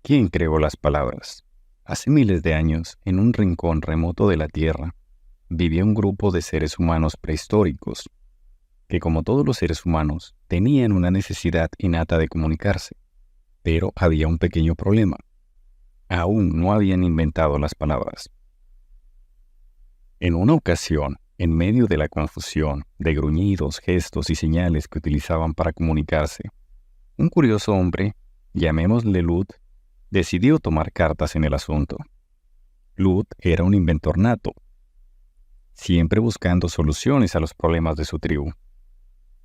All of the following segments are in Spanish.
¿Quién creó las palabras? Hace miles de años, en un rincón remoto de la Tierra, vivía un grupo de seres humanos prehistóricos que, como todos los seres humanos, tenían una necesidad innata de comunicarse. Pero había un pequeño problema. Aún no habían inventado las palabras. En una ocasión, en medio de la confusión de gruñidos, gestos y señales que utilizaban para comunicarse, un curioso hombre, llamémosle Lut, decidió tomar cartas en el asunto. Lut era un inventor nato, siempre buscando soluciones a los problemas de su tribu.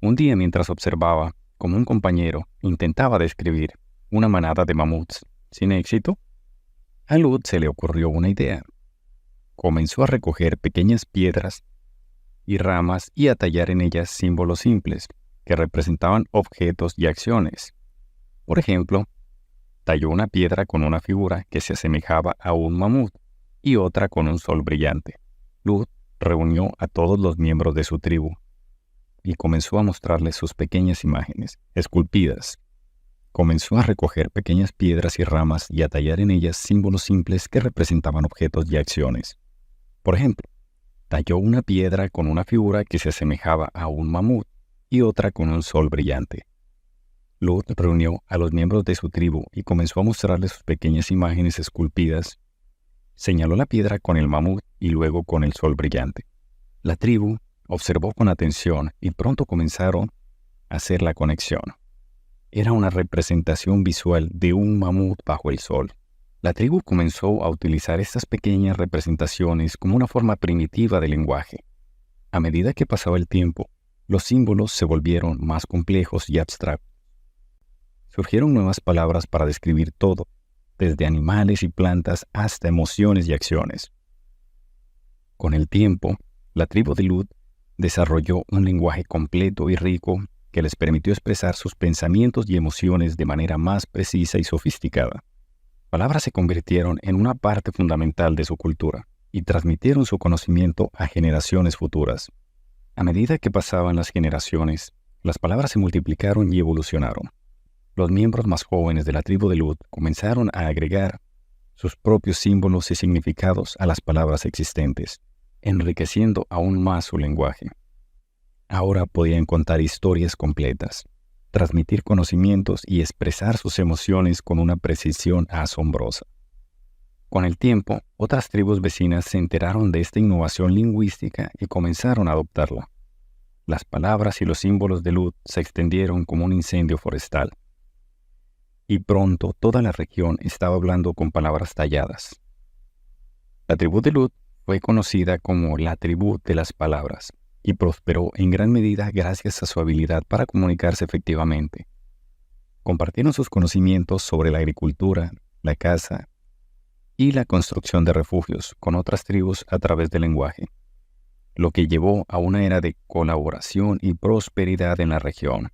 Un día, mientras observaba cómo un compañero intentaba describir una manada de mamuts sin éxito, a Lut se le ocurrió una idea. Comenzó a recoger pequeñas piedras y ramas y a tallar en ellas símbolos simples que representaban objetos y acciones. Por ejemplo, talló una piedra con una figura que se asemejaba a un mamut y otra con un sol brillante. Lut reunió a todos los miembros de su tribu y comenzó a mostrarles sus pequeñas imágenes, esculpidas. Comenzó a recoger pequeñas piedras y ramas y a tallar en ellas símbolos simples que representaban objetos y acciones. Por ejemplo, talló una piedra con una figura que se asemejaba a un mamut y otra con un sol brillante. Lut reunió a los miembros de su tribu y comenzó a mostrarles sus pequeñas imágenes esculpidas. Señaló la piedra con el mamut y luego con el sol brillante. La tribu observó con atención y pronto comenzaron a hacer la conexión. Era una representación visual de un mamut bajo el sol. La tribu comenzó a utilizar estas pequeñas representaciones como una forma primitiva de lenguaje. A medida que pasaba el tiempo, los símbolos se volvieron más complejos y abstractos. Surgieron nuevas palabras para describir todo, desde animales y plantas hasta emociones y acciones. Con el tiempo, la tribu de Lut desarrolló un lenguaje completo y rico que les permitió expresar sus pensamientos y emociones de manera más precisa y sofisticada. Palabras se convirtieron en una parte fundamental de su cultura y transmitieron su conocimiento a generaciones futuras. A medida que pasaban las generaciones, las palabras se multiplicaron y evolucionaron. Los miembros más jóvenes de la tribu de Lut comenzaron a agregar sus propios símbolos y significados a las palabras existentes, enriqueciendo aún más su lenguaje. Ahora podían contar historias completas, transmitir conocimientos y expresar sus emociones con una precisión asombrosa. Con el tiempo, otras tribus vecinas se enteraron de esta innovación lingüística y comenzaron a adoptarla. Las palabras y los símbolos de Lut se extendieron como un incendio forestal. Y pronto toda la región estaba hablando con palabras talladas. La tribu de Lut fue conocida como la tribu de las palabras y prosperó en gran medida gracias a su habilidad para comunicarse efectivamente. Compartieron sus conocimientos sobre la agricultura, la caza y la construcción de refugios con otras tribus a través del lenguaje, lo que llevó a una era de colaboración y prosperidad en la región.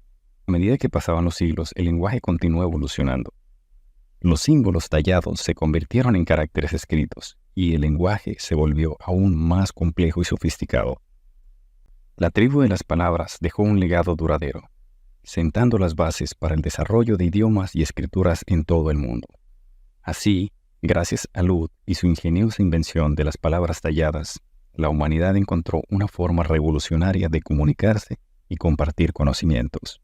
A medida que pasaban los siglos, el lenguaje continuó evolucionando. Los símbolos tallados se convirtieron en caracteres escritos y el lenguaje se volvió aún más complejo y sofisticado. La tribu de las palabras dejó un legado duradero, sentando las bases para el desarrollo de idiomas y escrituras en todo el mundo. Así, gracias a Lut y su ingeniosa invención de las palabras talladas, la humanidad encontró una forma revolucionaria de comunicarse y compartir conocimientos.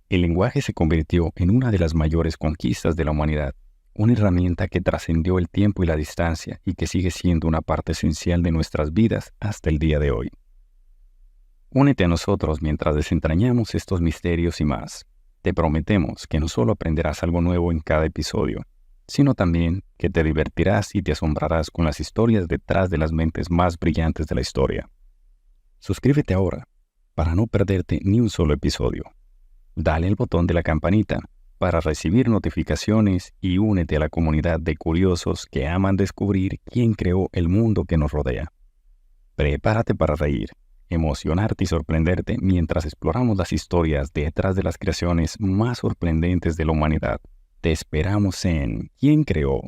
El lenguaje se convirtió en una de las mayores conquistas de la humanidad, una herramienta que trascendió el tiempo y la distancia y que sigue siendo una parte esencial de nuestras vidas hasta el día de hoy. Únete a nosotros mientras desentrañamos estos misterios y más. Te prometemos que no solo aprenderás algo nuevo en cada episodio, sino también que te divertirás y te asombrarás con las historias detrás de las mentes más brillantes de la historia. Suscríbete ahora para no perderte ni un solo episodio. Dale el botón de la campanita para recibir notificaciones y únete a la comunidad de curiosos que aman descubrir quién creó el mundo que nos rodea. Prepárate para reír, emocionarte y sorprenderte mientras exploramos las historias detrás de las creaciones más sorprendentes de la humanidad. Te esperamos en ¿Quién creó?